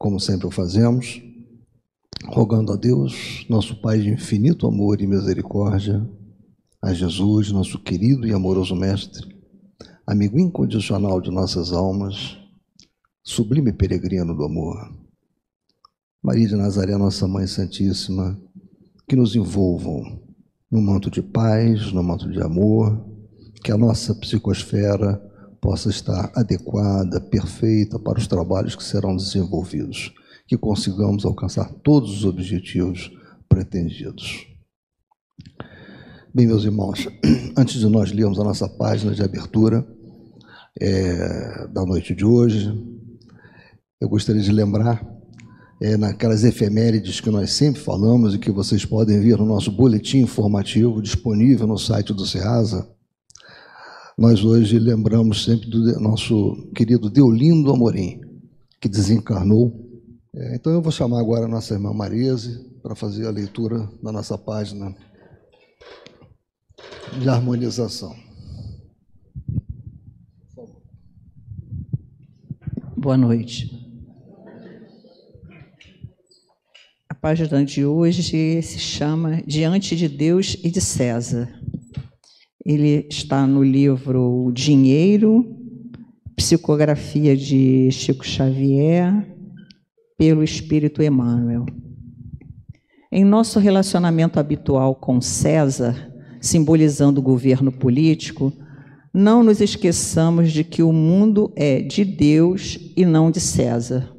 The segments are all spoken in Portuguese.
como sempre o fazemos, rogando a Deus, nosso Pai de infinito amor e misericórdia, a Jesus, nosso querido e amoroso Mestre, amigo incondicional de nossas almas, sublime peregrino do amor, Maria de Nazaré, nossa Mãe Santíssima, que nos envolvam no manto de paz, no manto de amor, que a nossa psicosfera possa estar adequada, perfeita para os trabalhos que serão desenvolvidos, que consigamos alcançar todos os objetivos pretendidos. Bem, meus irmãos, antes de nós lermos a nossa página de abertura da noite de hoje, eu gostaria de lembrar, naquelas efemérides que nós sempre falamos e que vocês podem ver no nosso boletim informativo disponível no site do Ceasa, nós hoje lembramos sempre do nosso querido Deolindo Amorim, que desencarnou. Então eu vou chamar agora a nossa irmã Marise para fazer a leitura da nossa página de harmonização. Boa noite. A página de hoje se chama Diante de Deus e de César. Ele está no livro Dinheiro, psicografia de Chico Xavier, pelo Espírito Emmanuel. Em nosso relacionamento habitual com César, simbolizando o governo político, não nos esqueçamos de que o mundo é de Deus e não de César,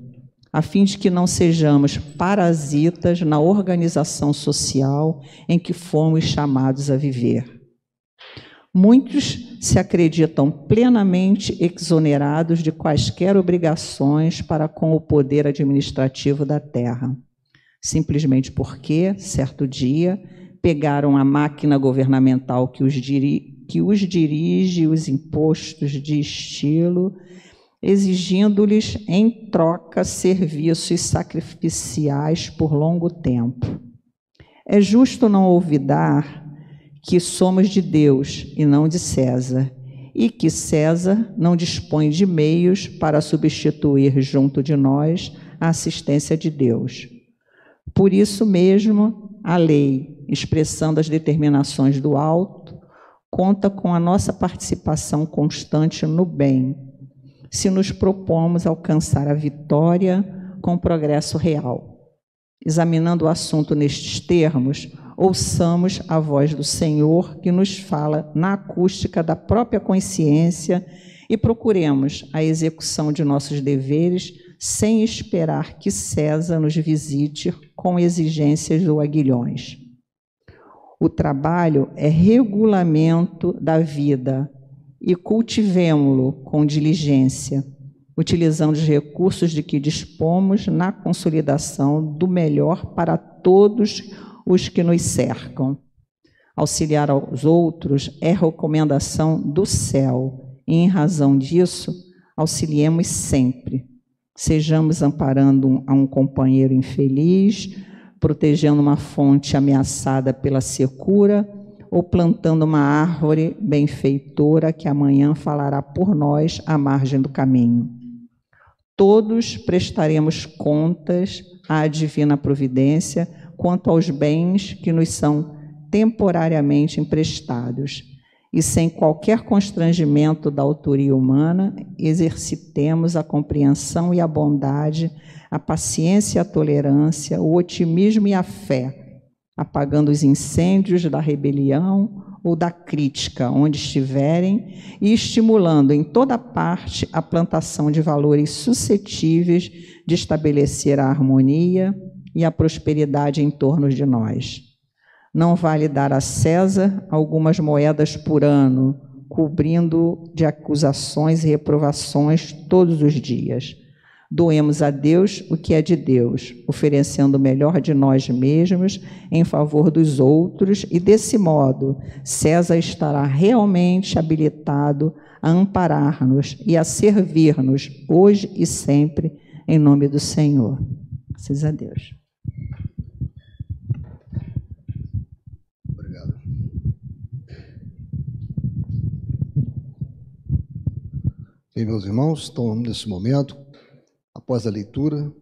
a fim de que não sejamos parasitas na organização social em que fomos chamados a viver. Muitos se acreditam plenamente exonerados de quaisquer obrigações para com o poder administrativo da terra, simplesmente porque, certo dia, pegaram a máquina governamental que os dirige os impostos de estilo, exigindo-lhes em troca serviços sacrificiais por longo tempo. É justo não olvidar que somos de Deus e não de César, e que César não dispõe de meios para substituir junto de nós a assistência de Deus. Por isso mesmo, a lei, expressando as determinações do alto, conta com a nossa participação constante no bem, se nos propomos alcançar a vitória com progresso real. Examinando o assunto nestes termos, ouçamos a voz do Senhor que nos fala na acústica da própria consciência e procuremos a execução de nossos deveres sem esperar que César nos visite com exigências ou aguilhões. O trabalho é regulamento da vida e cultivemo-lo com diligência, utilizando os recursos de que dispomos na consolidação do melhor para todos os que nos cercam. Auxiliar aos outros é recomendação do céu, e em razão disso, auxiliemos sempre. Sejamos amparando a um companheiro infeliz, protegendo uma fonte ameaçada pela secura, ou plantando uma árvore benfeitora que amanhã falará por nós à margem do caminho. Todos prestaremos contas à divina providência quanto aos bens que nos são temporariamente emprestados, e sem qualquer constrangimento da autoria humana, exercitemos a compreensão e a bondade, a paciência e a tolerância, o otimismo e a fé, apagando os incêndios da rebelião ou da crítica, onde estiverem, e estimulando em toda parte a plantação de valores suscetíveis de estabelecer a harmonia e a prosperidade em torno de nós. Não vale dar a César algumas moedas por ano, cobrindo de acusações e reprovações todos os dias. Doemos a Deus o que é de Deus, oferecendo o melhor de nós mesmos em favor dos outros, e desse modo César estará realmente habilitado a amparar-nos e a servir-nos hoje e sempre, em nome do Senhor. Graças a Deus. Obrigado. Bem, meus irmãos, então, nesse momento, após a leitura,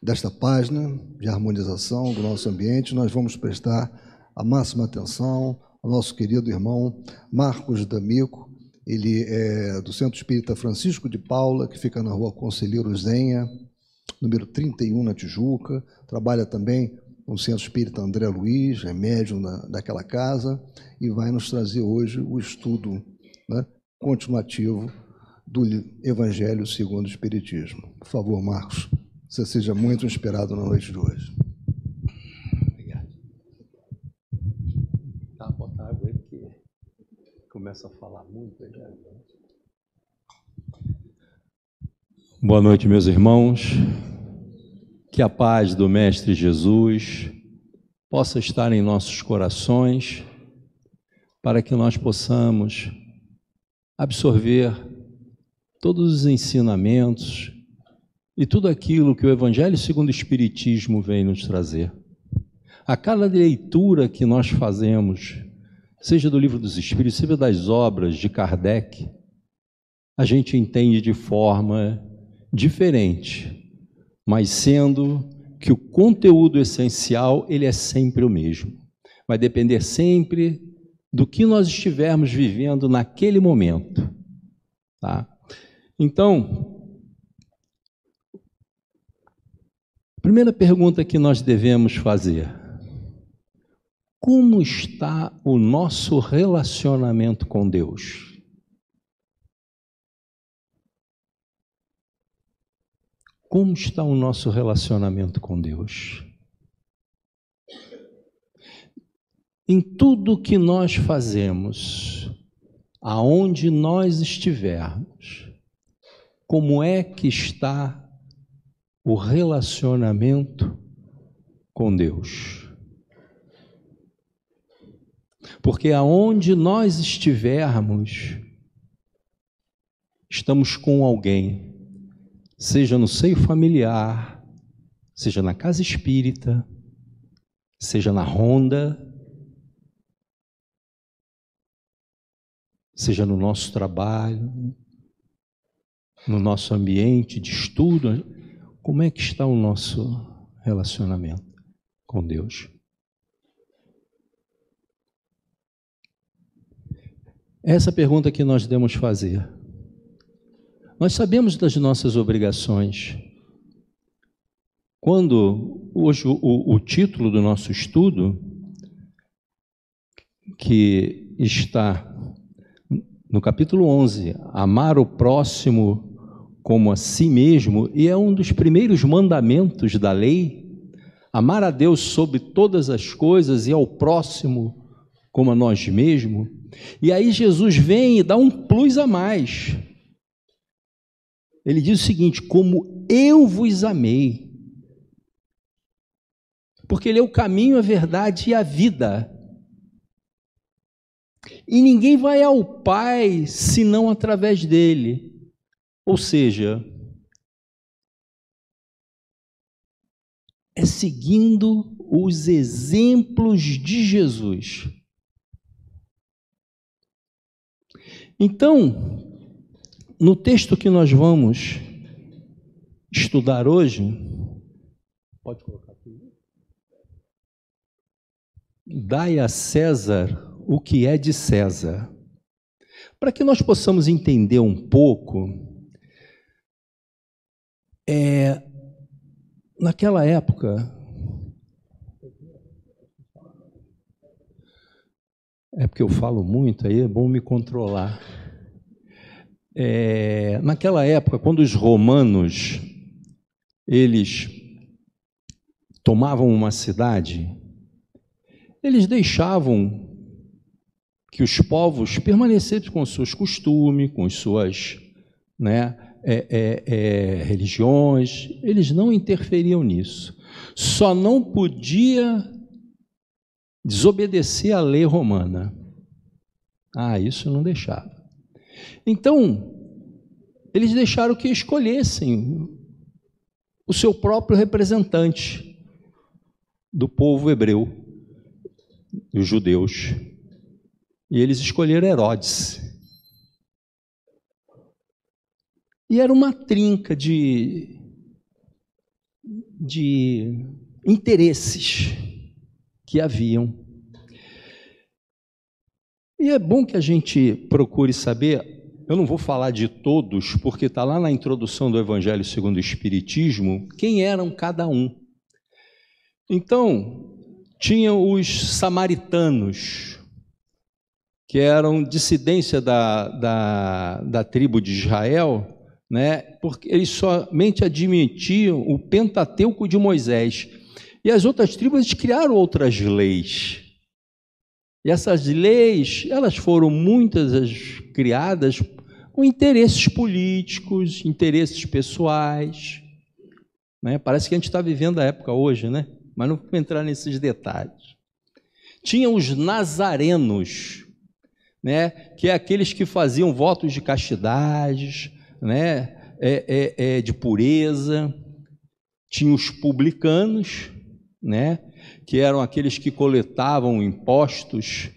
desta página de harmonização do nosso ambiente, nós vamos prestar a máxima atenção ao nosso querido irmão Marcos D'Amico. Ele é do Centro Espírita Francisco de Paula, que fica na rua Conselheiro Zenha, número 31, na Tijuca. Trabalha também no Centro Espírita André Luiz, é médium daquela casa, e vai nos trazer hoje o estudo, né, continuativo do Evangelho segundo o Espiritismo. Por favor, Marcos, você seja muito inspirado na noite de hoje. Obrigado. Tá, bota água aí, porque começa a falar muito. Boa noite, meus irmãos. Que a paz do Mestre Jesus possa estar em nossos corações, para que nós possamos absorver todos os ensinamentos e tudo aquilo que o Evangelho segundo o Espiritismo vem nos trazer. A cada leitura que nós fazemos, seja do Livro dos Espíritos, seja das obras de Kardec, a gente entende de forma diferente, mas sendo que o conteúdo essencial, ele é sempre o mesmo. Vai depender sempre do que nós estivermos vivendo naquele momento, tá? Então, a primeira pergunta que nós devemos fazer: como está o nosso relacionamento com Deus? Como está o nosso relacionamento com Deus? Em tudo que nós fazemos, aonde nós estivermos, como é que está o relacionamento com Deus? Porque aonde nós estivermos, estamos com alguém, seja no seio familiar, seja na casa espírita, seja na ronda, seja no nosso trabalho, no nosso ambiente de estudo. Como é que está o nosso relacionamento com Deus? Essa pergunta que nós devemos fazer. Nós sabemos das nossas obrigações. Quando hoje o título do nosso estudo, que está no capítulo 11, amar o próximo como a si mesmo, e é um dos primeiros mandamentos da lei, amar a Deus sobre todas as coisas e ao próximo como a nós mesmos. E aí Jesus vem e dá um plus a mais. Ele diz o seguinte: como eu vos amei. Porque Ele é o caminho, a verdade e a vida. E ninguém vai ao Pai senão através dele. Ou seja, é seguindo os exemplos de Jesus. Então, no texto que nós vamos estudar hoje, pode colocar aqui. Dai a César o que é de César. Para que nós possamos entender um pouco, naquela época, é porque eu falo muito, aí é bom me controlar. Naquela época, quando os romanos, eles tomavam uma cidade, eles deixavam que os povos permanecessem com os seus costumes, com as suas religiões. Eles não interferiam nisso. Só não podia desobedecer à lei romana. Isso não deixava. Então, eles deixaram que escolhessem o seu próprio representante do povo hebreu, os judeus. E eles escolheram Herodes. E era uma trinca de interesses que haviam. E é bom que a gente procure saber. Eu não vou falar de todos, porque está lá na introdução do Evangelho segundo o Espiritismo, quem eram cada um. Então, tinham os samaritanos, que eram dissidência da tribo de Israel, né? Porque eles somente admitiam o Pentateuco de Moisés. E as outras tribos criaram outras leis. E essas leis, elas foram muitas criadas com interesses políticos, interesses pessoais, né? Parece que a gente está vivendo a época hoje, né? Mas não vou entrar nesses detalhes. Tinha os nazarenos, né? Que é aqueles que faziam votos de castidade, né? De pureza. Tinha os publicanos, né? Que eram aqueles que coletavam impostos,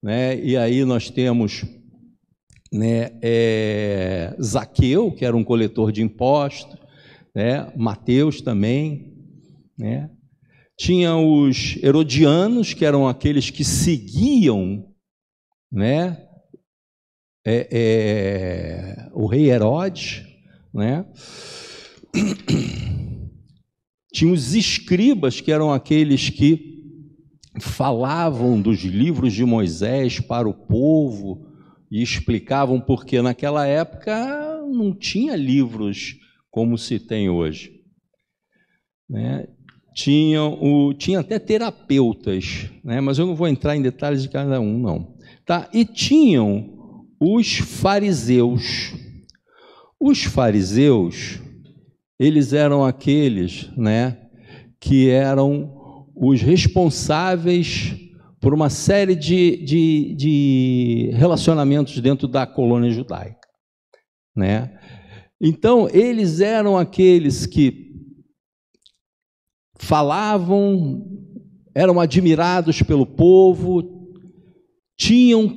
né? E aí nós temos, né, Zaqueu, que era um coletor de impostos, né? Mateus também, né? Tinha os herodianos, que eram aqueles que seguiam, né, o rei Herodes, né? Tinha os escribas, que eram aqueles que falavam dos livros de Moisés para o povo e explicavam porque naquela época não tinha livros como se tem hoje, né? Tinha até terapeutas, né? Mas eu não vou entrar em detalhes de cada um, não. Tá? E tinham os fariseus. Os fariseus, eles eram aqueles, né, que eram os responsáveis por uma série de relacionamentos dentro da colônia judaica, né? Então, eles eram aqueles que falavam, eram admirados pelo povo, tinham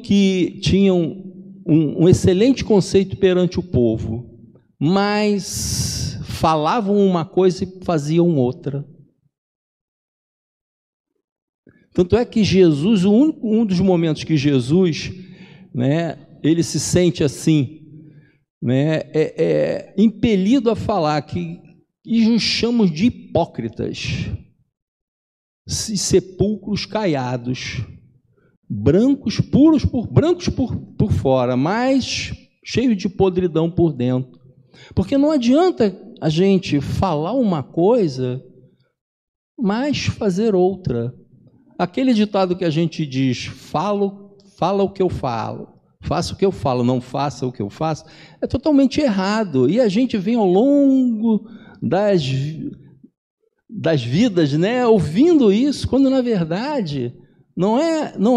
um excelente conceito perante o povo, mas falavam uma coisa e faziam outra. Tanto é que Jesus, um dos momentos que Jesus, né, ele se sente assim, né, impelido a falar que os chamamos de hipócritas, sepulcros caiados, brancos puros brancos por fora, mas cheios de podridão por dentro. Porque não adianta a gente falar uma coisa, mas fazer outra. Aquele ditado que a gente diz, fala o que eu falo, faça o que eu falo, não faça o que eu faço, é totalmente errado. E a gente vem ao longo das vidas, né, ouvindo isso, quando na verdade não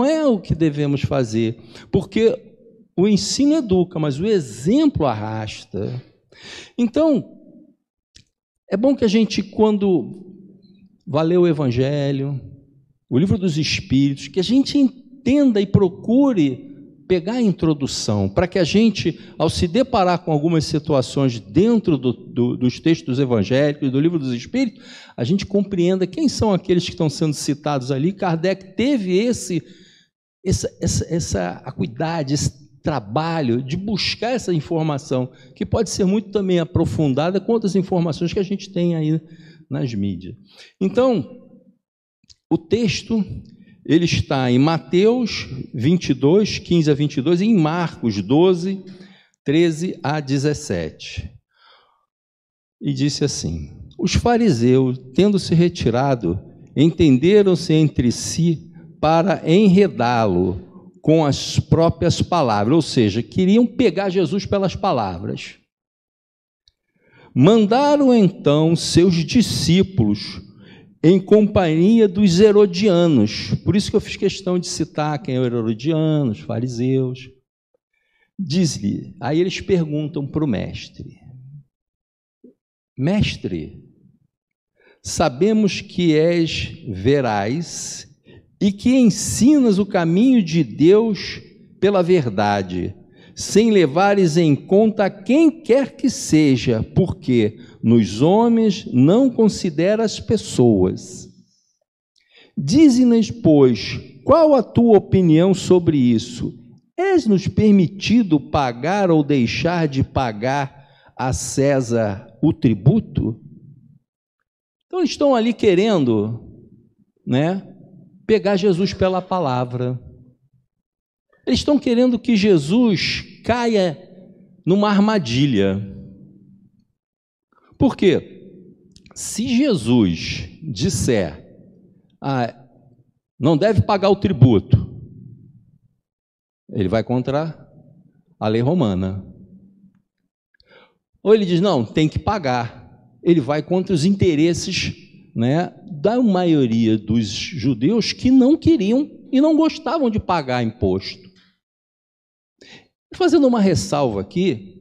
é o que devemos fazer, porque o ensino educa, mas o exemplo arrasta. Então, é bom que a gente, quando vai ler o Evangelho, o Livro dos Espíritos, que a gente entenda e procure pegar a introdução, para que a gente, ao se deparar com algumas situações dentro dos textos evangélicos, do Livro dos Espíritos, a gente compreenda quem são aqueles que estão sendo citados ali. Kardec teve essa acuidade, esse trabalho de buscar essa informação, que pode ser muito também aprofundada com outras informações que a gente tem aí nas mídias. Então, o texto, ele está em Mateus 22, 15 a 22, e em Marcos 12, 13 a 17. E disse assim: os fariseus, tendo se retirado, entenderam-se entre si para enredá-lo com as próprias palavras, ou seja, queriam pegar Jesus pelas palavras. Mandaram então seus discípulos em companhia dos herodianos. Por isso que eu fiz questão de citar quem eram herodianos, fariseus. Diz-lhe, aí eles perguntam para o mestre: mestre, sabemos que és veraz e que ensinas o caminho de Deus pela verdade, sem levares em conta quem quer que seja, porque nos homens não considera as pessoas. Dize-nos, pois, qual a tua opinião sobre isso? És-nos permitido pagar ou deixar de pagar a César o tributo? Então, eles estão ali querendo, pegar Jesus pela palavra. Eles estão querendo que Jesus caia numa armadilha. Por quê? Se Jesus disser, não deve pagar o tributo, ele vai contra a lei romana. Ou ele diz, não, tem que pagar. Ele vai contra os interesses, da maioria dos judeus que não queriam e não gostavam de pagar imposto. Fazendo uma ressalva aqui,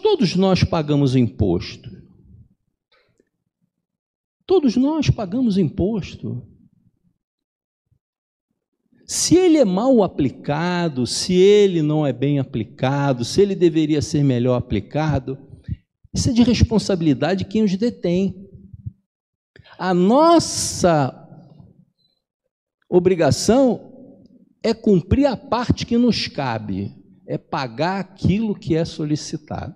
todos nós pagamos imposto. Todos nós pagamos imposto. Se ele é mal aplicado, se ele não é bem aplicado, se ele deveria ser melhor aplicado, isso é de responsabilidade de quem os detém. A nossa obrigação é cumprir a parte que nos cabe, é pagar aquilo que é solicitado.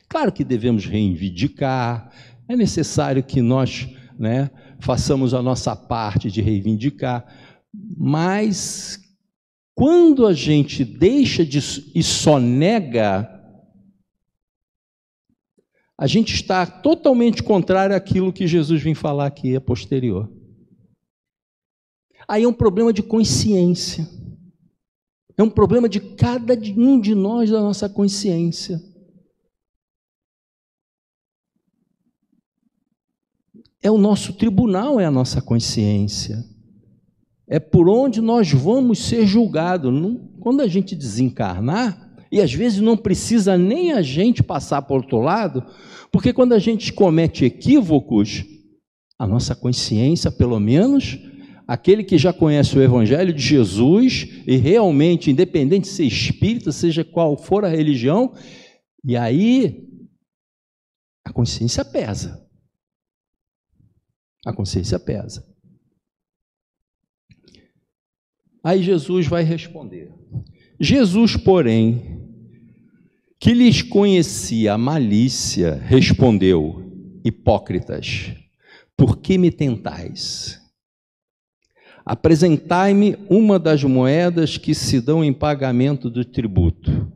Claro que devemos reivindicar, é necessário que nós façamos a nossa parte de reivindicar, mas quando a gente deixa e só nega, a gente está totalmente contrário àquilo que Jesus vem falar aqui a posterior. Aí é um problema de consciência. É um problema de cada um de nós, da nossa consciência. É o nosso tribunal, é a nossa consciência. É por onde nós vamos ser julgados. Quando a gente desencarnar, e às vezes não precisa nem a gente passar para o outro lado, porque quando a gente comete equívocos, a nossa consciência, pelo menos, aquele que já conhece o Evangelho de Jesus, e realmente, independente de ser espírita, seja qual for a religião, e aí a consciência pesa. A consciência pesa. Aí Jesus vai responder. Jesus, porém, que lhes conhecia a malícia, respondeu, hipócritas, por que me tentais? Apresentai-me uma das moedas que se dão em pagamento do tributo.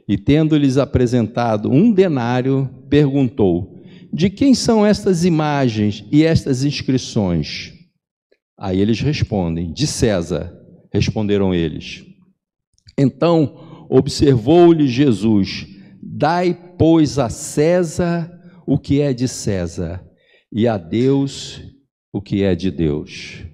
E tendo-lhes apresentado um denário, perguntou, de quem são estas imagens e estas inscrições? Aí eles respondem, de César, responderam eles. Então observou-lhe Jesus, dai, pois, a César o que é de César, e a Deus o que é de Deus.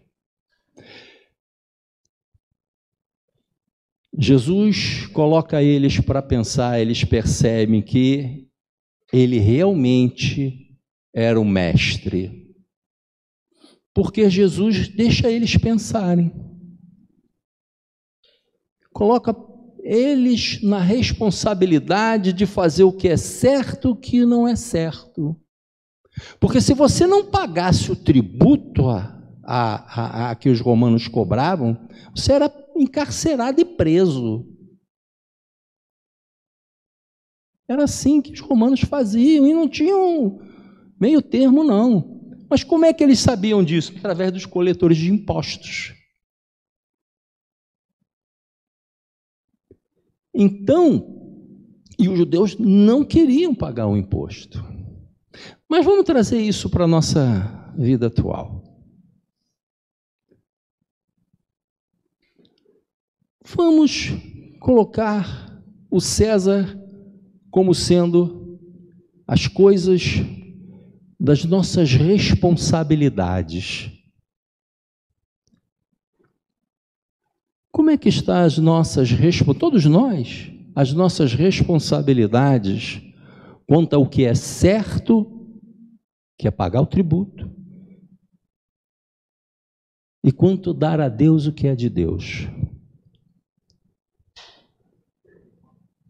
Jesus coloca eles para pensar, eles percebem que ele realmente era o mestre. Porque Jesus deixa eles pensarem. Coloca eles na responsabilidade de fazer o que é certo e o que não é certo. Porque se você não pagasse o tributo a que os romanos cobravam, você era encarcerado e preso. Era assim que os romanos faziam, e não tinham meio termo, não. Mas como é que eles sabiam disso? Através dos coletores de impostos. Então, e os judeus não queriam pagar o imposto. Mas vamos trazer isso para a nossa vida atual. Vamos colocar o César como sendo as coisas das nossas responsabilidades. Como é que estão as nossas todos nós, as nossas responsabilidades quanto ao que é certo, que é pagar o tributo, e quanto dar a Deus o que é de Deus?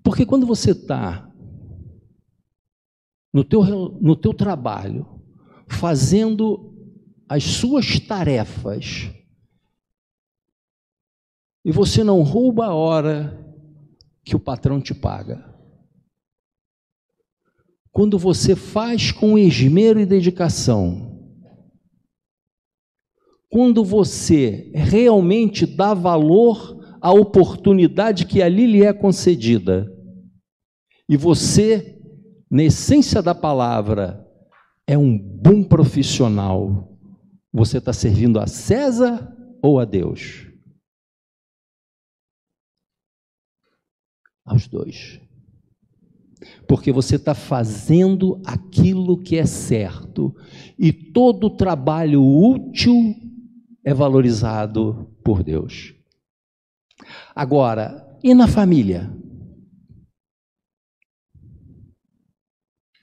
Porque quando você está no teu trabalho, fazendo as suas tarefas, e você não rouba a hora que o patrão te paga, quando você faz com esmero e dedicação, quando você realmente dá valor à oportunidade que ali lhe é concedida, e você, na essência da palavra, é um bom profissional, você está servindo a César ou a Deus? Aos dois. Porque você está fazendo aquilo que é certo, e todo trabalho útil é valorizado por Deus. Agora, e na família?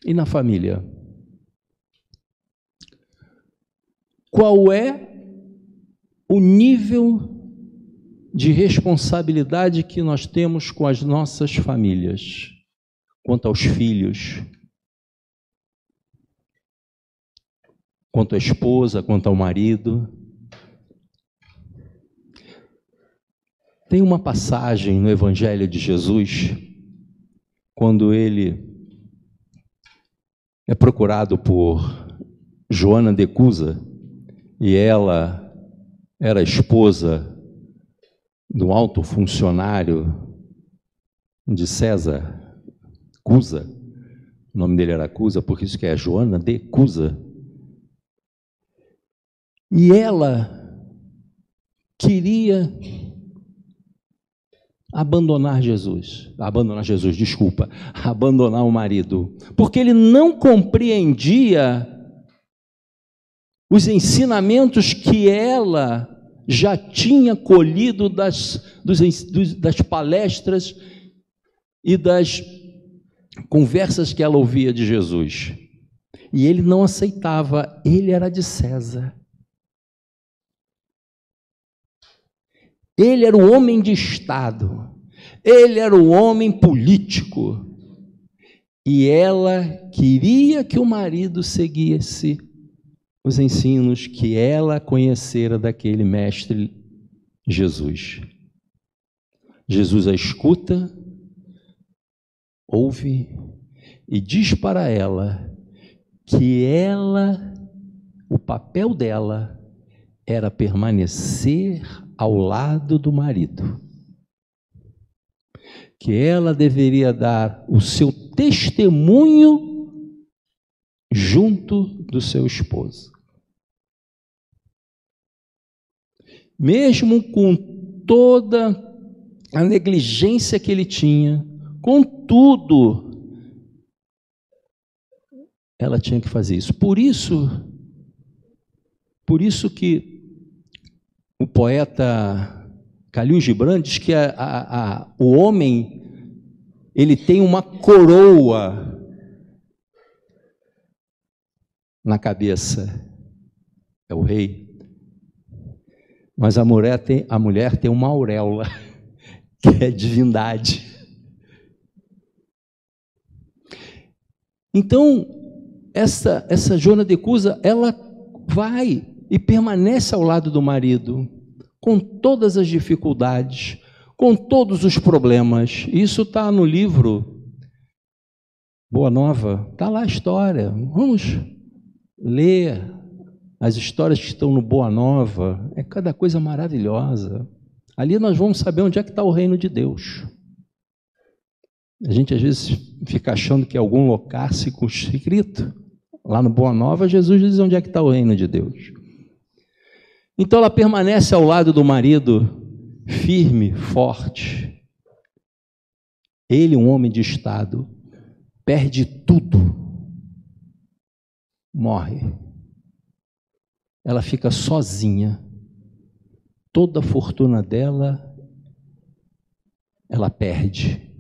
E na família? Qual é o nível de responsabilidade que nós temos com as nossas famílias, quanto aos filhos, quanto à esposa, quanto ao marido? Tem uma passagem no Evangelho de Jesus, quando ele é procurado por Joana de Cusa, e ela era esposa do alto funcionário de César, Cusa. O nome dele era Cusa, por isso que é Joana de Cusa. E ela queria abandonar o marido, porque ele não compreendia os ensinamentos que ela já tinha colhido das palestras e das conversas que ela ouvia de Jesus. E ele não aceitava, ele era de César. Ele era o homem de Estado, ele era o homem político, e ela queria que o marido seguisse os ensinos que ela conhecera daquele mestre Jesus. Jesus a escuta, ouve e diz para ela que o papel dela era permanecer ao lado do marido, que ela deveria dar o seu testemunho junto do seu esposo. Mesmo com toda a negligência que ele tinha, contudo, ela tinha que fazer isso. Por isso que o poeta Khalil Gibran diz que o homem, ele tem uma coroa na cabeça, é o rei, mas a mulher tem uma auréola, que é divindade. Então, essa Joana de Cusa, ela vai e permanece ao lado do marido, com todas as dificuldades, com todos os problemas. Isso está no livro Boa Nova, está lá a história. Vamos ler as histórias que estão no Boa Nova, é cada coisa maravilhosa. Ali nós vamos saber onde é que está o reino de Deus. A gente às vezes fica achando que é algum lugar circunscrito. Lá no Boa Nova, Jesus diz onde é que está o reino de Deus. Então ela permanece ao lado do marido, firme, forte. Ele, um homem de Estado, perde tudo, morre. Ela fica sozinha. Toda a fortuna dela, ela perde.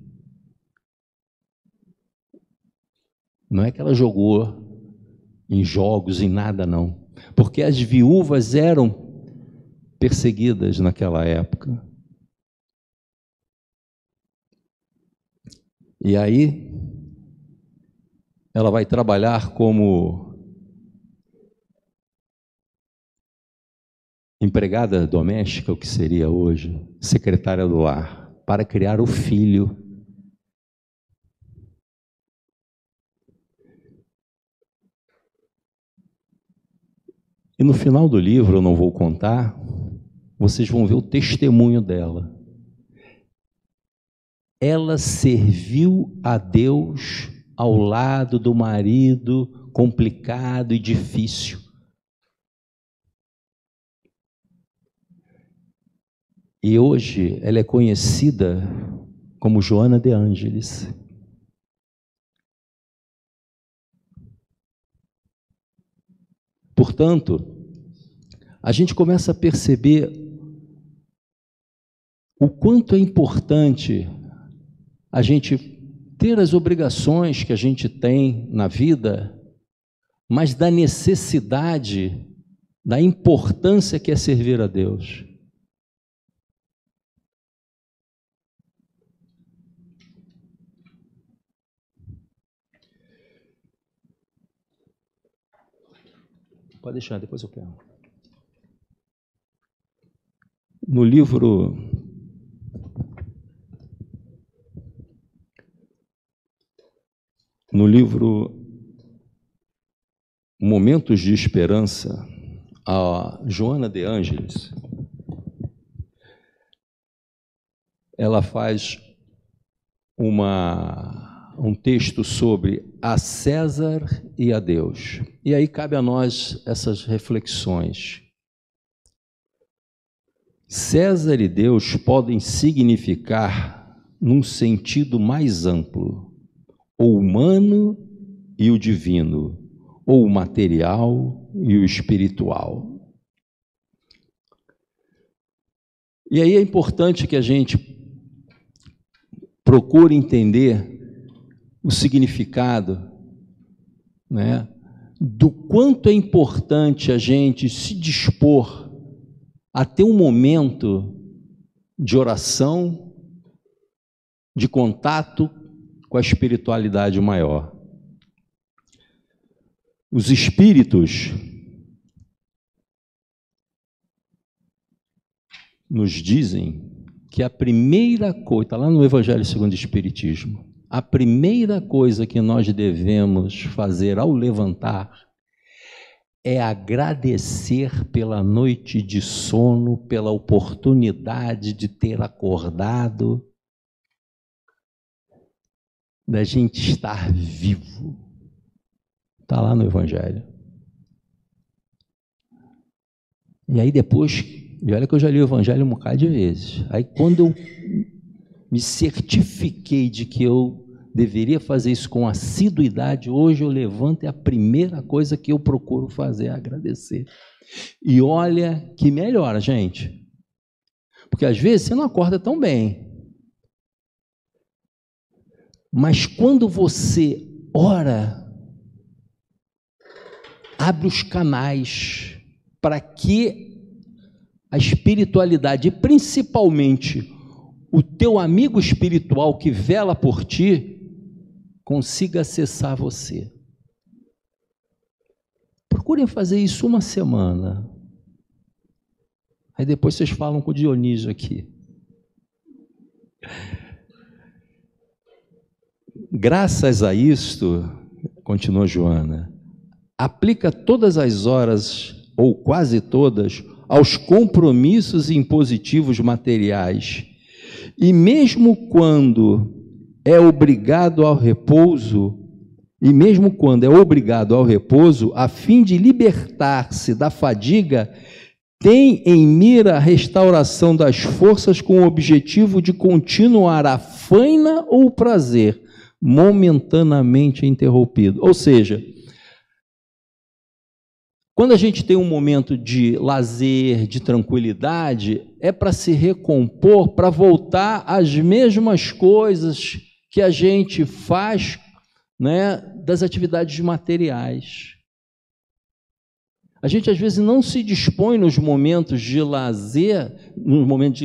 Não é que ela jogou em jogos, em nada, não. Porque as viúvas eram perseguidas naquela época. E aí, ela vai trabalhar como empregada doméstica, o que seria hoje, secretária do lar, para criar o filho. E no final do livro, eu não vou contar, vocês vão ver o testemunho dela. Ela serviu a Deus ao lado do marido complicado e difícil. E hoje ela é conhecida como Joana de Ângeles. Portanto, a gente começa a perceber o quanto é importante a gente ter as obrigações que a gente tem na vida, mas da necessidade, da importância que é servir a Deus. Pode deixar, depois eu pego. No livro Momentos de Esperança, a Joana de Ângeles, ela faz um texto sobre a César e a Deus. E aí cabe a nós essas reflexões. César e Deus podem significar, num sentido mais amplo, o humano e o divino, ou o material e o espiritual. E aí é importante que a gente procure entender o significado, né, do quanto é importante a gente se dispor a ter um momento de oração, de contato com a espiritualidade maior. Os espíritos nos dizem que a primeira coisa, está lá no Evangelho segundo o Espiritismo, a primeira coisa que nós devemos fazer ao levantar é agradecer pela noite de sono, pela oportunidade de ter acordado, da gente estar vivo. Está lá no Evangelho. E aí depois, e olha que eu já li o Evangelho um bocado de vezes, aí quando eu me certifiquei de que eu deveria fazer isso com assiduidade, hoje eu levanto e a primeira coisa que eu procuro fazer é agradecer. E olha que melhora, gente. Porque às vezes você não acorda tão bem. Mas quando você ora, abre os canais para que a espiritualidade, e principalmente o teu amigo espiritual que vela por ti, consiga acessar você. Procurem fazer isso uma semana. Aí depois vocês falam com o Dionísio aqui. Graças a isto, continua Joana, aplica todas as horas, ou quase todas, aos compromissos impositivos materiais. E mesmo quando é obrigado ao repouso, a fim de libertar-se da fadiga, tem em mira a restauração das forças com o objetivo de continuar a faina ou o prazer, momentaneamente interrompido. Ou seja, quando a gente tem um momento de lazer, de tranquilidade, é para se recompor, para voltar às mesmas coisas que a gente faz, né, das atividades materiais. A gente às vezes não se dispõe nos momentos de lazer, no momento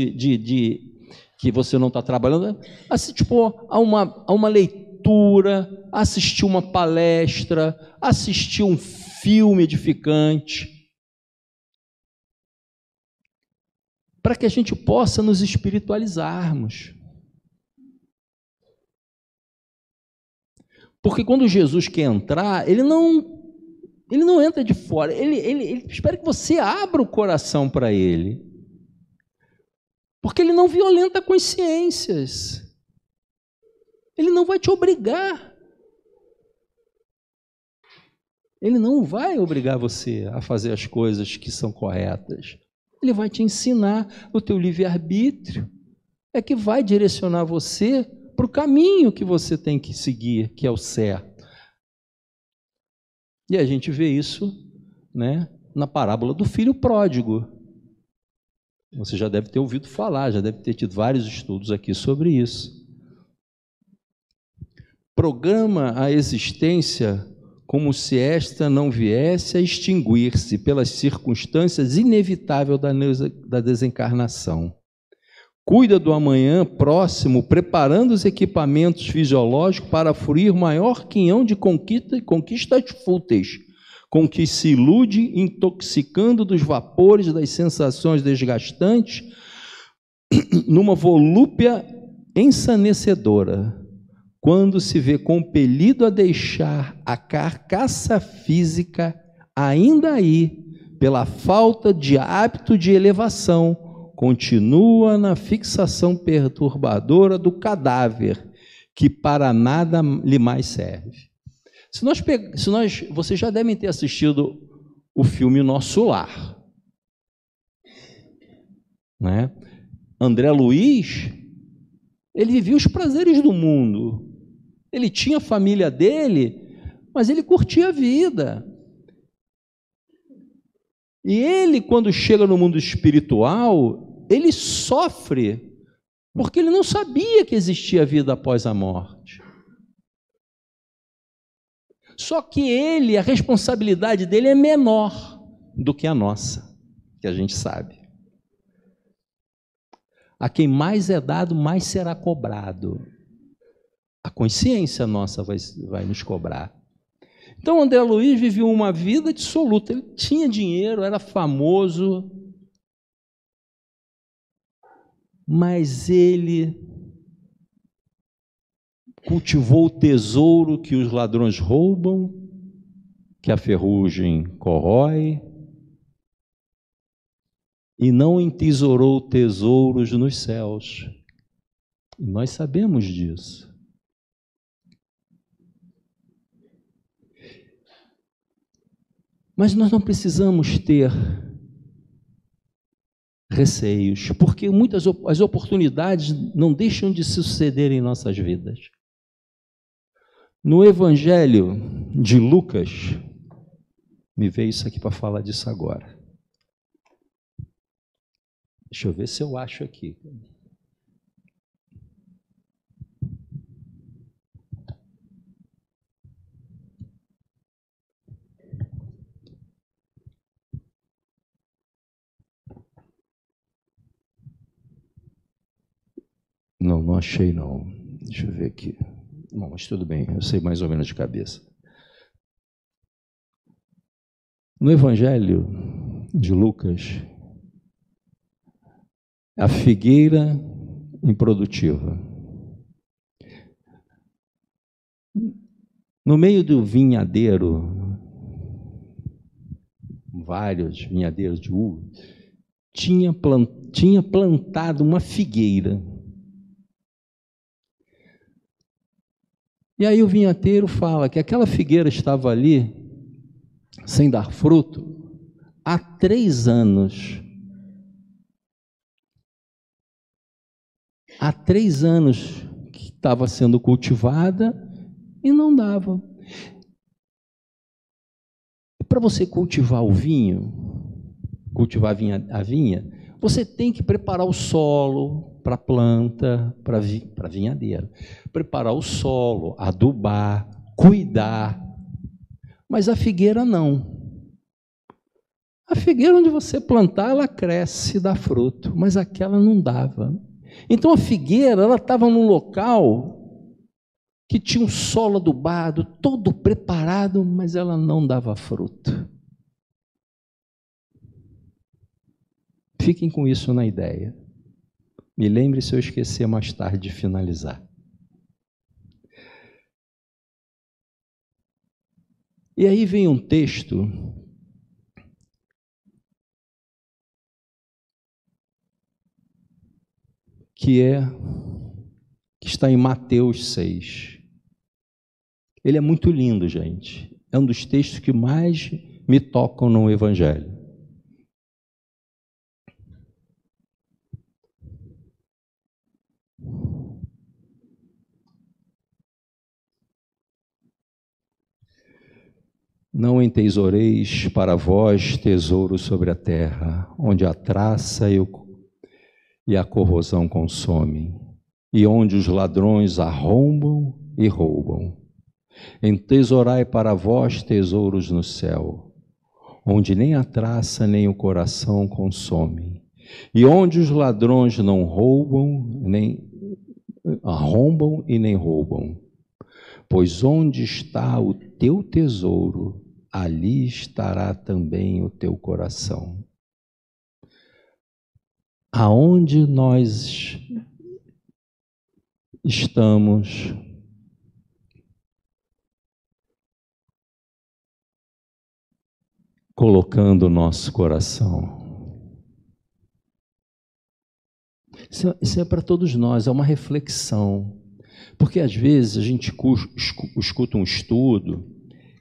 que você não está trabalhando, a uma leitura, assistir uma palestra, assistir um filme edificante, para que a gente possa nos espiritualizarmos. Porque quando Jesus quer entrar, ele não entra de fora, ele espera que você abra o coração para ele. Porque ele não violenta consciências. Ele não vai te obrigar. Ele não vai obrigar você a fazer as coisas que são corretas. Ele vai te ensinar. O teu livre-arbítrio é que vai direcionar você para o caminho que você tem que seguir, que é o certo. E a gente vê isso, né, na parábola do filho pródigo. Você já deve ter ouvido falar, já deve ter tido vários estudos aqui sobre isso. Programa a existência como se esta não viesse a extinguir-se pelas circunstâncias inevitáveis da desencarnação. Cuida do amanhã próximo, preparando os equipamentos fisiológicos para fruir maior quinhão de conquistas fúteis, com que se ilude, intoxicando dos vapores das sensações desgastantes, numa volúpia ensanecedora, quando se vê compelido a deixar a carcaça física ainda aí, pela falta de hábito de elevação, continua na fixação perturbadora do cadáver, que para nada lhe mais serve. Vocês já devem ter assistido o filme Nosso Lar, né? André Luiz, ele vivia os prazeres do mundo, ele tinha a família dele, mas ele curtia a vida. E ele, quando chega no mundo espiritual, ele sofre, porque ele não sabia que existia vida após a morte. Só que a responsabilidade dele é menor do que a nossa, que a gente sabe. A quem mais é dado, mais será cobrado. A consciência nossa vai nos cobrar. Então, André Luiz viveu uma vida dissoluta. Ele tinha dinheiro, era famoso, mas ele cultivou o tesouro que os ladrões roubam, que a ferrugem corrói, e não entesourou tesouros nos céus. E nós sabemos disso. Mas nós não precisamos ter receios, porque as oportunidades não deixam de suceder em nossas vidas. No Evangelho de Lucas, me veio isso aqui para falar disso agora. Deixa eu ver se eu acho aqui. Não achei não. Deixa eu ver aqui. Bom, mas tudo bem, eu sei mais ou menos de cabeça. No Evangelho de Lucas, a figueira improdutiva. No meio do vinhadeiro, vários vinhadeiros de uva, tinha plantado uma figueira. E aí o vinhateiro fala que aquela figueira estava ali, sem dar fruto, há 3 anos. Há 3 anos que estava sendo cultivada e não dava. Para você cultivar o vinho, cultivar a vinha, você tem que preparar o solo para a planta, para a vinhadeira. Preparar o solo, adubar, cuidar. Mas a figueira não. A figueira onde você plantar, ela cresce, dá fruto, mas aquela não dava. Então a figueira, ela estava num local que tinha um solo adubado, todo preparado, mas ela não dava fruto. Fiquem com isso na ideia. Me lembre se eu esquecer mais tarde de finalizar. E aí vem um texto que está em Mateus 6. Ele é muito lindo, gente. É um dos textos que mais me tocam no Evangelho. Não entesoureis para vós tesouro sobre a terra, onde a traça e a corrosão consomem, e onde os ladrões arrombam e roubam. Entesourai para vós tesouros no céu, onde nem a traça nem o coração consomem, e onde os ladrões não roubam, nem arrombam e nem roubam. Pois onde está o teu tesouro, ali estará também o teu coração. Aonde nós estamos colocando o nosso coração? Isso é para todos nós, é uma reflexão. Porque às vezes a gente escuta um estudo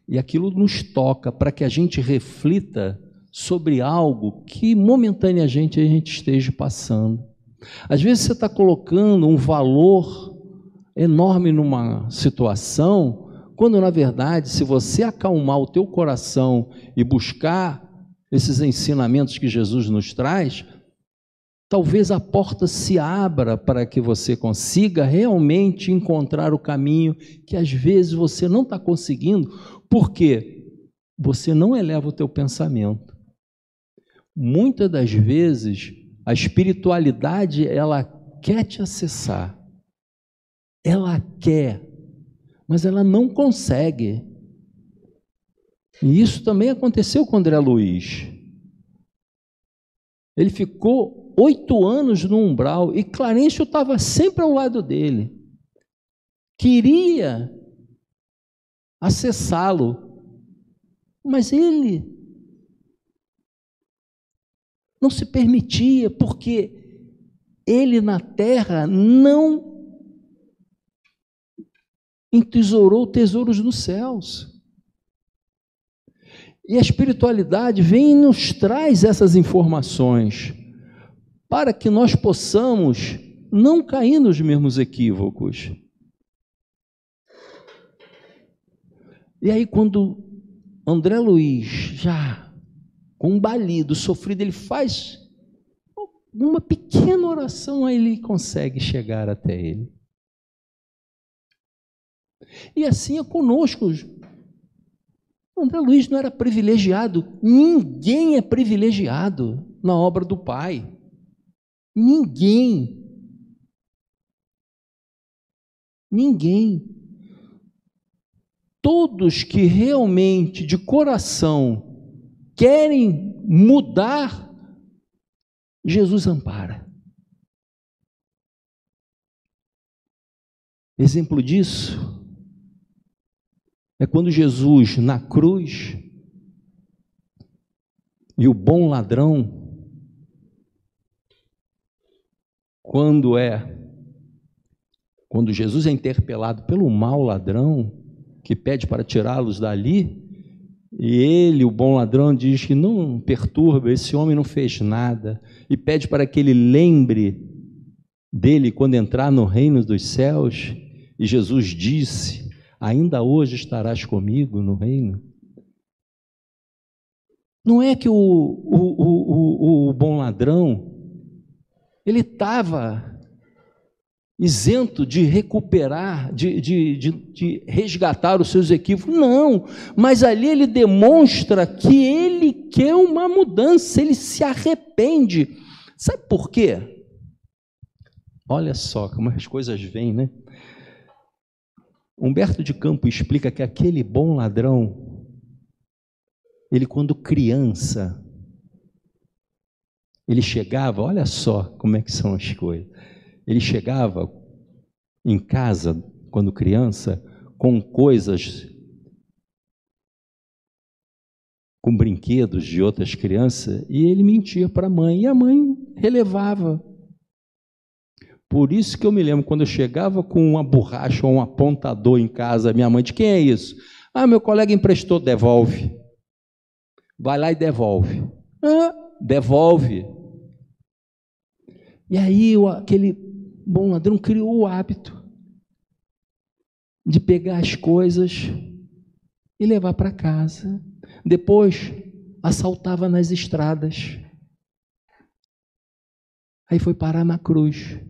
e aquilo nos toca para que a gente reflita sobre algo que momentaneamente a gente esteja passando. Às vezes você está colocando um valor enorme numa situação, quando na verdade, se você acalmar o teu coração e buscar esses ensinamentos que Jesus nos traz, talvez a porta se abra para que você consiga realmente encontrar o caminho que às vezes você não está conseguindo, porque você não eleva o teu pensamento. Muitas das vezes, a espiritualidade, ela quer te acessar, ela quer, mas ela não consegue. E isso também aconteceu com André Luiz. Ele ficou 8 anos no umbral e Clarencio estava sempre ao lado dele. Queria acessá-lo, mas ele não se permitia, porque ele na terra não entesourou tesouros nos céus. E a espiritualidade vem e nos traz essas informações para que nós possamos não cair nos mesmos equívocos. E aí quando André Luiz, já combalido, sofrido, ele faz uma pequena oração, aí ele consegue chegar até ele. E assim é conosco. André Luiz não era privilegiado, ninguém é privilegiado na obra do Pai. Ninguém. Todos que realmente, de coração, querem mudar, Jesus ampara. Exemplo disso é quando Jesus, na cruz, e o bom ladrão, quando Jesus é interpelado pelo mau ladrão, que pede para tirá-los dali, e ele, o bom ladrão, diz que não perturba, esse homem não fez nada, e pede para que ele lembre dele quando entrar no reino dos céus, e Jesus disse: ainda hoje estarás comigo no reino. Não é que o bom ladrão, ele estava isento de recuperar, de resgatar os seus equívocos, não, mas ali ele demonstra que ele quer uma mudança, ele se arrepende. Sabe por quê? Olha só como as coisas vêm, né? Humberto de Campos explica que aquele bom ladrão, ele quando criança, ele chegava, olha só como é que são as coisas, ele chegava em casa, quando criança, com coisas, com brinquedos de outras crianças, e ele mentia para a mãe, e a mãe relevava. Por isso que eu me lembro, quando eu chegava com uma borracha ou um apontador em casa, minha mãe, de quem é isso? Ah, meu colega emprestou, devolve. Vai lá e devolve. Ah, devolve. E aí aquele bom ladrão criou o hábito de pegar as coisas e levar para casa. Depois assaltava nas estradas. Aí foi parar na cruz.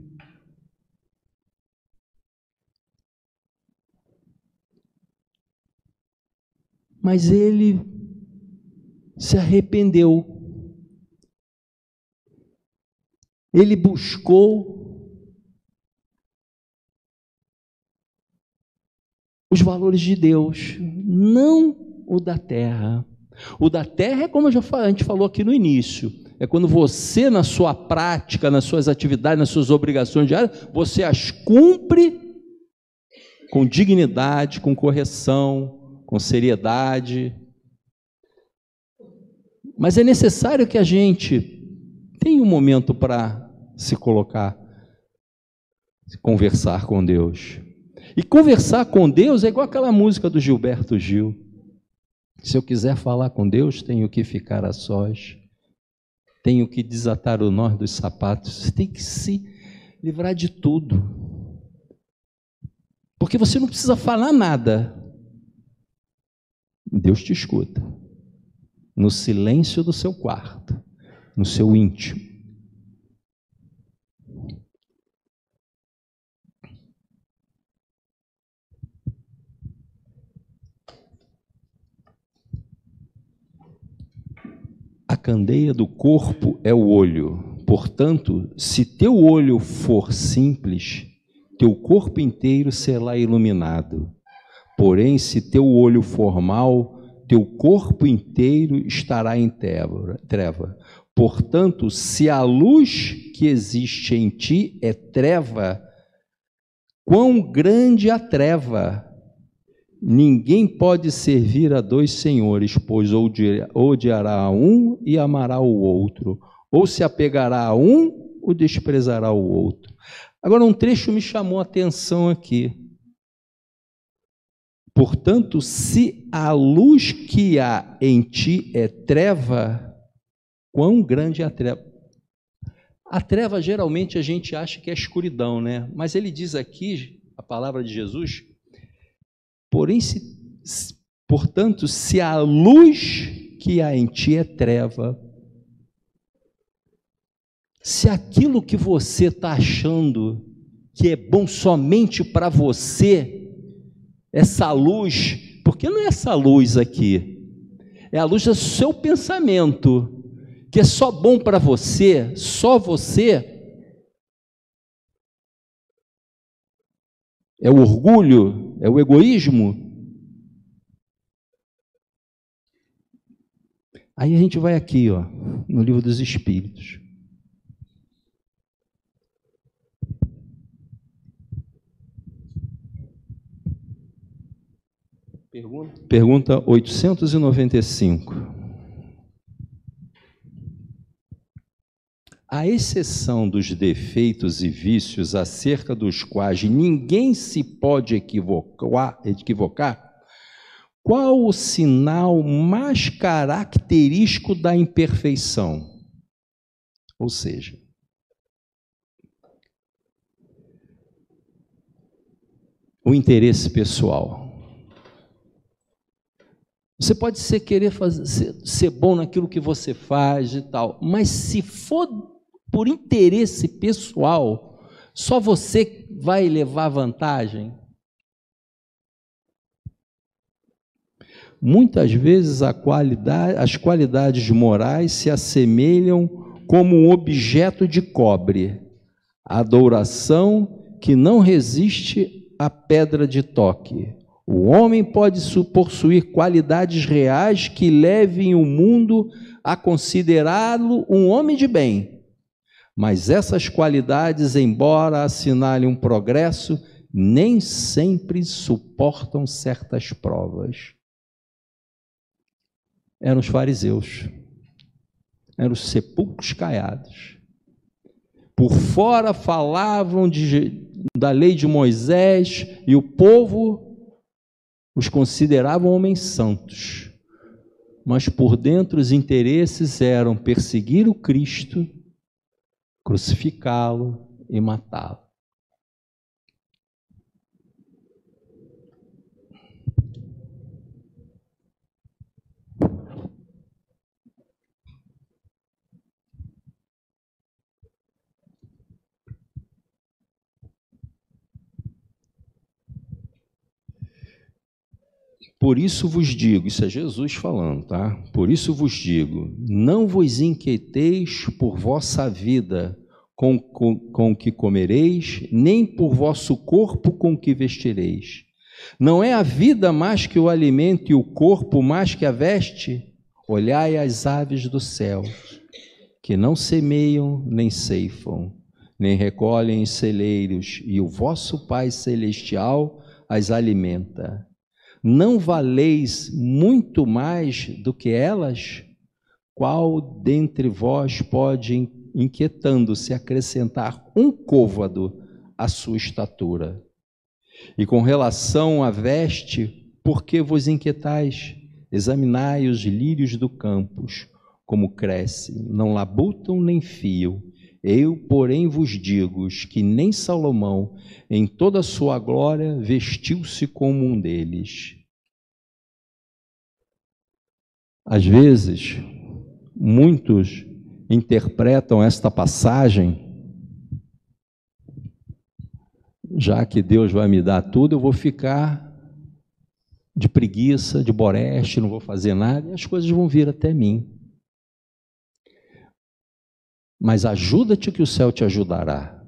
Mas ele se arrependeu. Ele buscou os valores de Deus, não o da terra. O da terra é como a gente falou aqui no início, é quando você, na sua prática, nas suas atividades, nas suas obrigações diárias, você as cumpre com dignidade, com correção, com seriedade. Mas é necessário que a gente tenha um momento para se colocar, se conversar com Deus. E conversar com Deus é igual aquela música do Gilberto Gil. Se eu quiser falar com Deus, tenho que ficar a sós, tenho que desatar o nó dos sapatos. Você tem que se livrar de tudo, porque você não precisa falar nada. Deus te escuta, no silêncio do seu quarto, no seu íntimo. A candeia do corpo é o olho. Portanto, se teu olho for simples, teu corpo inteiro será iluminado. Porém, se teu olho for mau, teu corpo inteiro estará em treva. Portanto, se a luz que existe em ti é treva, quão grande a treva! Ninguém pode servir a dois senhores, pois odiará a um e amará o outro, ou se apegará a um ou desprezará o outro. Agora, um trecho me chamou a atenção aqui. Portanto, se a luz que há em ti é treva, quão grande é a treva? A treva, geralmente, a gente acha que é escuridão, né? Mas ele diz aqui, a palavra de Jesus, portanto, se a luz que há em ti é treva, se aquilo que você está achando que é bom somente para você, essa luz, porque não é essa luz aqui, é a luz do seu pensamento, que é só bom para você, só você, é o orgulho, é o egoísmo. Aí a gente vai aqui, ó, no Livro dos Espíritos. Pergunta 895. À exceção dos defeitos e vícios acerca dos quais ninguém se pode equivocar, qual o sinal mais característico da imperfeição? Ou seja, o interesse pessoal. Você pode querer ser bom naquilo que você faz e tal, mas se for por interesse pessoal, só você vai levar vantagem? Muitas vezes as qualidades morais se assemelham como um objeto de cobre. Adoração que não resiste à pedra de toque. O homem pode possuir qualidades reais que levem o mundo a considerá-lo um homem de bem. Mas essas qualidades, embora assinalem um progresso, nem sempre suportam certas provas. Eram os fariseus, eram os sepulcros caiados. Por fora falavam da lei de Moisés e o povo os consideravam homens santos. Mas por dentro os interesses eram perseguir o Cristo, crucificá-lo e matá-lo. Por isso vos digo, isso é Jesus falando, tá? Por isso vos digo, não vos inquieteis por vossa vida com o que comereis, nem por vosso corpo com o que vestireis. Não é a vida mais que o alimento e o corpo mais que a veste? Olhai as aves do céu, que não semeiam, nem ceifam, nem recolhem em celeiros, e o vosso Pai Celestial as alimenta. Não valeis muito mais do que elas? Qual dentre vós pode, inquietando-se, acrescentar um côvado à sua estatura? E com relação à veste, por que vos inquietais? Examinai os lírios do campo, como crescem, não labutam nem fiam. Eu, porém, vos digo que nem Salomão, em toda a sua glória, vestiu-se como um deles. Às vezes, muitos interpretam esta passagem, já que Deus vai me dar tudo, eu vou ficar de preguiça, de boreste, não vou fazer nada, e as coisas vão vir até mim. Mas ajuda-te que o céu te ajudará.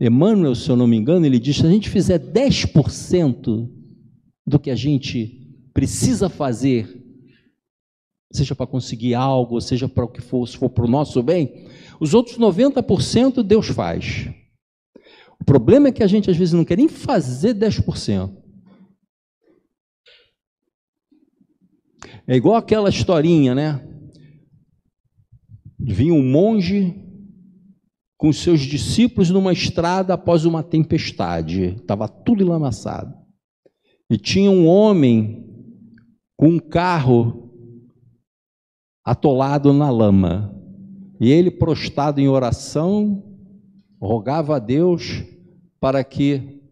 Emmanuel, se eu não me engano, ele diz, se a gente fizer 10% do que a gente precisa fazer, seja para conseguir algo, seja para o que for, se for para o nosso bem, os outros 90% Deus faz. O problema é que a gente às vezes não quer nem fazer 10%. É igual aquela historinha, né? Vinha um monge com os seus discípulos numa estrada após uma tempestade, estava tudo enlamaçado. E tinha um homem com um carro atolado na lama. E ele, prostrado em oração, rogava a Deus para que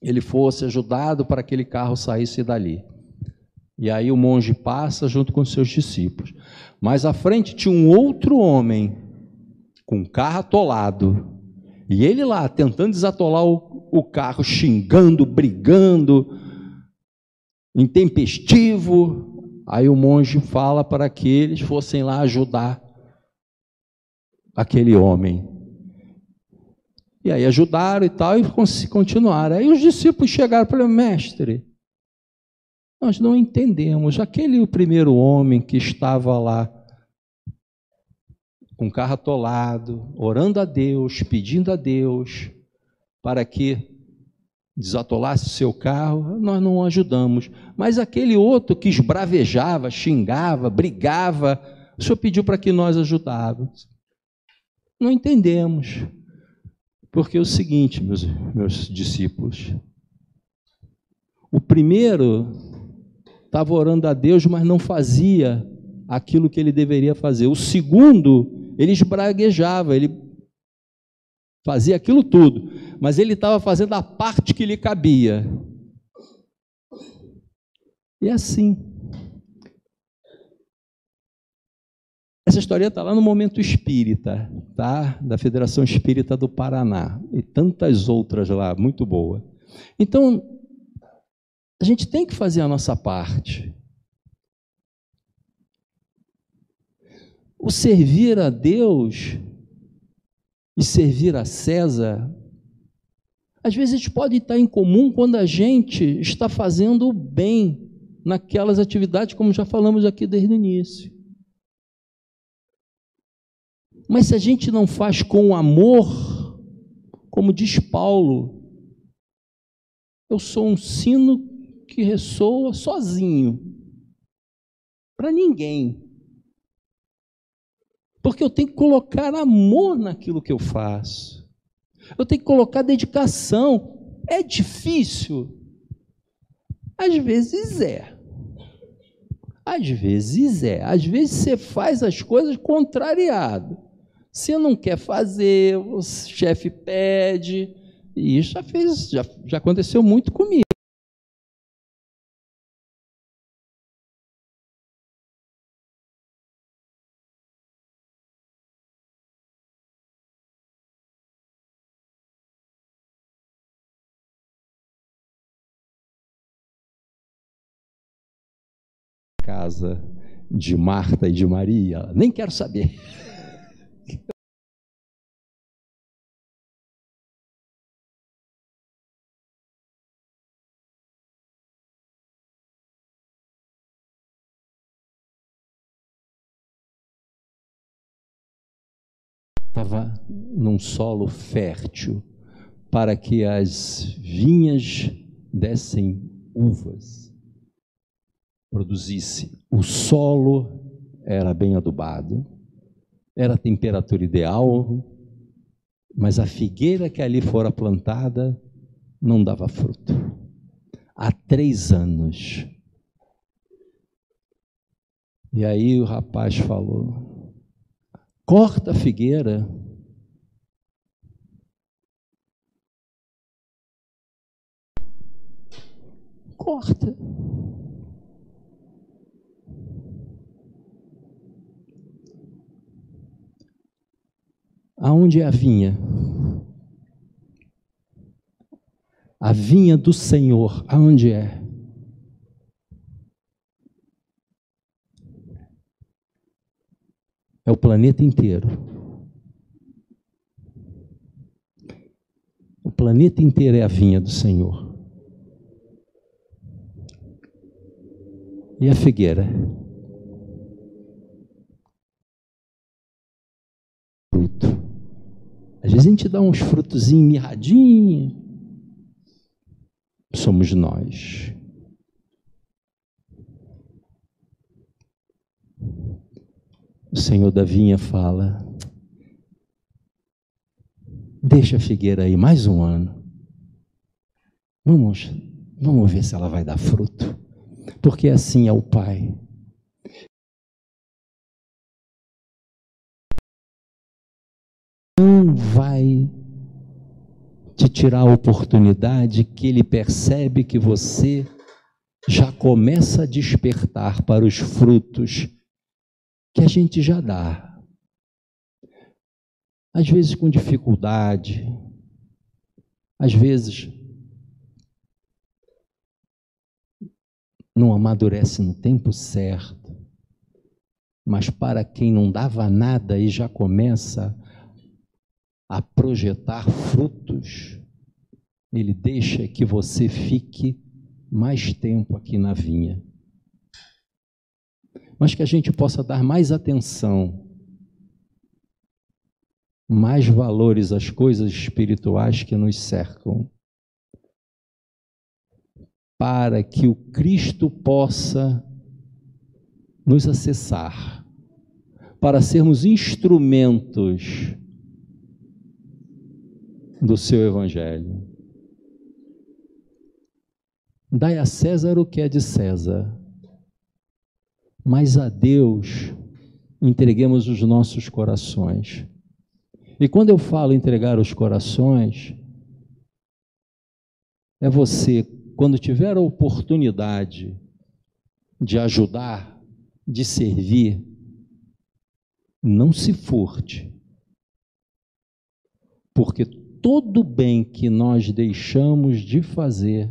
ele fosse ajudado, para que aquele carro saísse dali. E aí o monge passa junto com seus discípulos. Mais à frente tinha um outro homem com o carro atolado. E ele lá, tentando desatolar o carro, xingando, brigando, intempestivo. Aí o monge fala para que eles fossem lá ajudar aquele homem. E aí ajudaram e tal, e continuaram. Aí os discípulos chegaram e falaram, mestre, nós não entendemos, aquele primeiro homem que estava lá, com o carro atolado, orando a Deus, pedindo a Deus, para que desatolasse o seu carro, nós não o ajudamos. Mas aquele outro que esbravejava, xingava, brigava, o Senhor pediu para que nós ajudávamos. Não entendemos. Porque é o seguinte, meus discípulos, o primeiro estava orando a Deus, mas não fazia aquilo que ele deveria fazer. O segundo, ele esbraguejava, ele fazia aquilo tudo, mas ele estava fazendo a parte que lhe cabia. E é assim. Essa história está lá no Momento Espírita, tá? Da Federação Espírita do Paraná, e tantas outras lá, muito boa. Então, a gente tem que fazer a nossa parte. O servir a Deus e servir a César, às vezes pode estar em comum quando a gente está fazendo o bem naquelas atividades, como já falamos aqui desde o início. Mas se a gente não faz com amor, como diz Paulo, eu sou um sino que ressoa sozinho, para ninguém. Porque eu tenho que colocar amor naquilo que eu faço. Eu tenho que colocar dedicação. É difícil? Às vezes é. Às vezes é. Às vezes você faz as coisas contrariado. Você não quer fazer, o chefe pede. E isso já aconteceu muito comigo. Casa de Marta e de Maria, nem quero saber. Estava num solo fértil para que as vinhas dessem uvas, produzisse. O solo era bem adubado, era a temperatura ideal, mas a figueira que ali fora plantada não dava fruto. Há 3 anos. E aí o rapaz falou: corta a figueira. Corta. Aonde é a vinha? A vinha do Senhor, aonde é? É o planeta inteiro. O planeta inteiro é a vinha do Senhor. E a figueira? Fruto. Às vezes a gente dá uns frutozinhos mirradinhos. Somos nós. O Senhor da vinha fala: deixa a figueira aí mais um ano. Vamos ver se ela vai dar fruto. Porque assim é o Pai. Não vai te tirar a oportunidade que Ele percebe que você já começa a despertar para os frutos que a gente já dá. Às vezes com dificuldade, às vezes não amadurece no tempo certo, mas para quem não dava nada e já começa a projetar frutos, Ele deixa que você fique mais tempo aqui na vinha. Mas que a gente possa dar mais atenção, mais valores às coisas espirituais que nos cercam, para que o Cristo possa nos acessar, para sermos instrumentos do seu Evangelho. Dai a César o que é de César, mas a Deus entreguemos os nossos corações. E quando eu falo entregar os corações, é você, quando tiver a oportunidade de ajudar, de servir, não se furte, porque todo bem que nós deixamos de fazer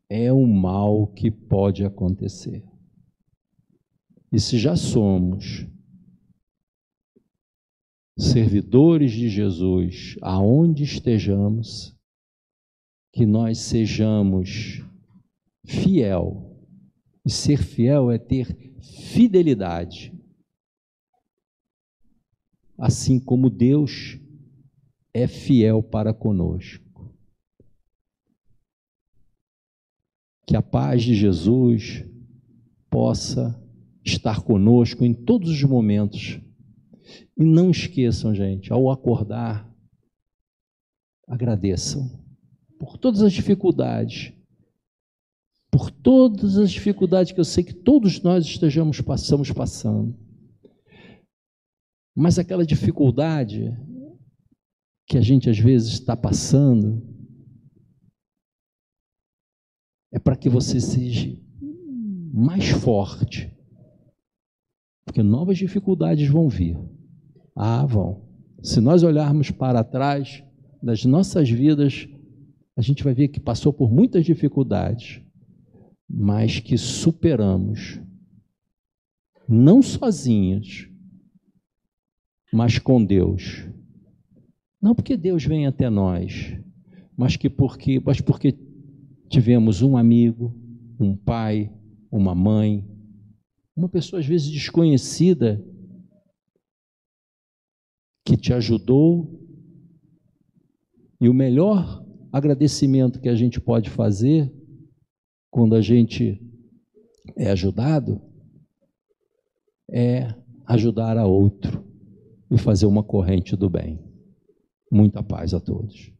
é o mal que pode acontecer. E se já somos servidores de Jesus, aonde estejamos, que nós sejamos fiel. E ser fiel é ter fidelidade. Assim como Deus é fiel para conosco. Que a paz de Jesus possa estar conosco em todos os momentos. E não esqueçam, gente, ao acordar, agradeçam por todas as dificuldades. Por todas as dificuldades que eu sei que todos nós estamos passando. Mas aquela dificuldade que a gente às vezes está passando é para que você seja mais forte, porque novas dificuldades vão vir. Vão. Se nós olharmos para trás das nossas vidas, a gente vai ver que passou por muitas dificuldades, mas que superamos, não sozinhos, mas com Deus. Não porque Deus vem até nós, mas porque tivemos um amigo, um pai, uma mãe, uma pessoa às vezes desconhecida, que te ajudou. E o melhor agradecimento que a gente pode fazer quando a gente é ajudado é ajudar a outro e fazer uma corrente do bem. Muita paz a todos.